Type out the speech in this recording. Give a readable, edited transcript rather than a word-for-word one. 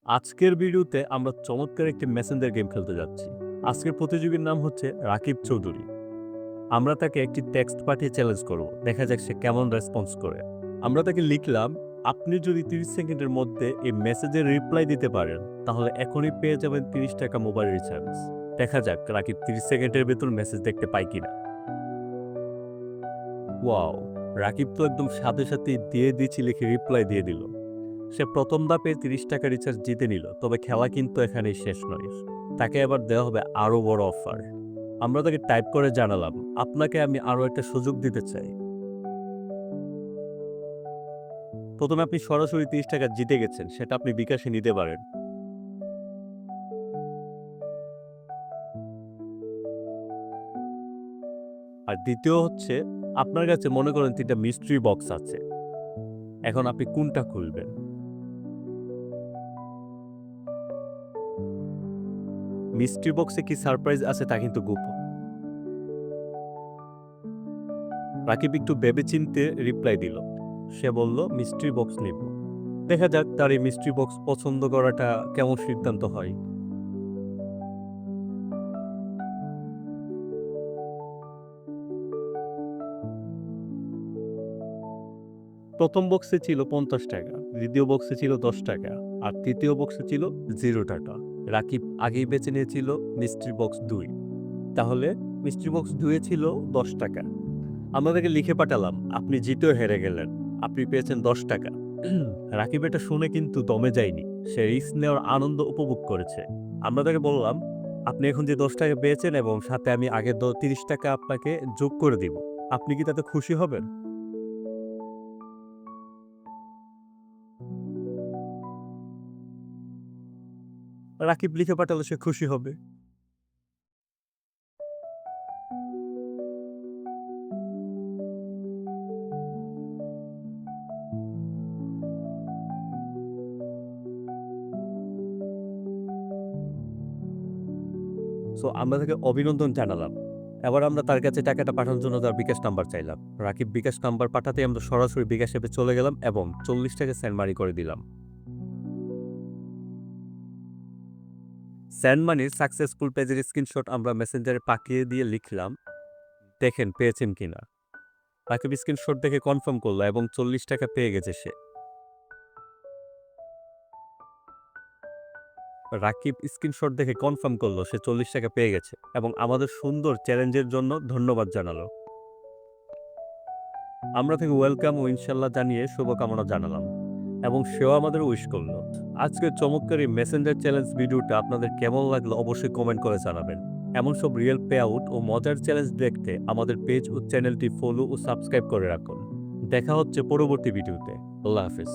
আজকের ভিডিওতে আমরা চমৎকার একটি মেসেঞ্জার গেম খেলতে যাচ্ছি। আজকের প্রতিযোগীর নাম হচ্ছে রাকিব চৌধুরী। আমরা তাকে একটি টেক্সট পাঠিয়ে চ্যালেঞ্জ করব। দেখা যাক সে কেমন রেসপন্স করে। আমরা তাকে লিখলাম, আপনি যদি 30 সেকেন্ডের মধ্যে এই মেসেজের রিপ্লাই দিতে পারেন, তাহলে এখনই পেয়ে যাবেন 30 টাকা মোবাইল রিচার্জ। দেখা যাক রাকিব 30 সেকেন্ডের ভেতর মেসেজ দেখতে পায় কিনা। ওয়াও! রাকিব তো একদম সাথে সাথেই দিয়ে দিচ্ছি লিখে রিপ্লাই দিয়ে দিল। সে প্রথম ধাপে 30 টাকা রিচার্জ জিতে নিল। তবে খেলা কিন্তু এখানেই শেষ নয়। তাকে এবার দেওয়া হবে আরো বড় অফার। আমরা তাকে টাইপ করে জানালাম, আপনাকে আমি আরো একটা সুযোগ দিতে চাই। প্রথমে আপনি সরাসরি 30 টাকা জিতে গেছেন, সেটা আপনি বিকাশে নিতে পারেন। আর দ্বিতীয় হচ্ছে, আপনার কাছে মনে করেন ৩টা মিস্ট্রি বক্স আছে। এখন আপনি কোনটা খুলবেন? মিস্ট্রি বক্সে কি সারপ্রাইজ আছে তা কিন্তু গোপন। রাকিব একটু ভেবেচিন্তে রিপ্লাই দিল। সে বলল, মিস্ট্রি বক্স নিব। দেখা যাক তার এই মিস্ট্রি বক্স পছন্দ করাটা কেমন সিদ্ধান্ত হয়। প্রথম বক্সে ছিল ৫০ টাকা, দ্বিতীয় বক্সে ছিল ১০ টাকা, আর তৃতীয় বক্সে ছিল 0 টাকা। রাকিব আগেই বেছে নিয়েছিল মিস্ট্রি বক্স ২। তাহলে মিস্ট্রি বক্স ২ এ ছিল ১০ টাকা। আমরা তাকে লিখে পাঠালাম, আপনি জিতেও হেরে গেলেন। আপনি পেয়েছেন ১০ টাকা। রাকিব এটা শুনে কিন্তু দমে যায়নি। সে রিস্ক নেওয়ার আনন্দ উপভোগ করেছে। আমরা তাকে বললাম, আপনি এখন যে ১০ টাকা পেয়েছেন এবং সাথে আমি আগের ৩০ টাকা আপনাকে যোগ করে দিব। আপনি কি তাতে খুশি হবেন? রাকিব লিখে পাঠালে সে খুশি হবে। সো আমরা তাকে অভিনন্দন জানালাম। এবার আমরা তার কাছে টাকাটা পাঠানোর জন্য তার বিকাশ নাম্বার চাইলাম। রাকিব বিকাশ নাম্বার পাঠাতেই আমরা সরাসরি বিকাশ অ্যাপে চলে গেলাম এবং ৪০ টাকা সেন্ড মানি করে দিলাম। সেন্ড মানির সাকসেসফুল পেজের স্ক্রিনশট আমরা মেসেঞ্জারে পাঠিয়ে দিয়ে লিখলাম, দেখেন পেয়েছেন কিনা। রাকিব স্ক্রিনশট দেখে কনফার্ম করল এবং ৪০ টাকা পেয়ে গেছে সে। রাকিব স্ক্রিনশট দেখে কনফার্ম করল সে ৪০ টাকা পেয়ে গেছে এবং আমাদের সুন্দর চ্যালেঞ্জের জন্য ধন্যবাদ জানালো। আমরা তাকে ওয়েলকাম ও ইনশাল্লাহ জানিয়ে শুভকামনা জানালাম এবং সেও আমাদের উইশ করল। আজকের চমৎকার এই মেসেঞ্জার চ্যালেঞ্জ ভিডিওটা আপনাদের কেমন লাগলো অবশ্যই কমেন্ট করে জানাবেন। এমন সব রিয়েল পে আউট ও মজার চ্যালেঞ্জ দেখতে আমাদের পেজ ও চ্যানেলটি ফলো ও সাবস্ক্রাইব করে রাখুন। দেখা হচ্ছে পরবর্তী ভিডিওতে। আল্লাহ হাফিজ।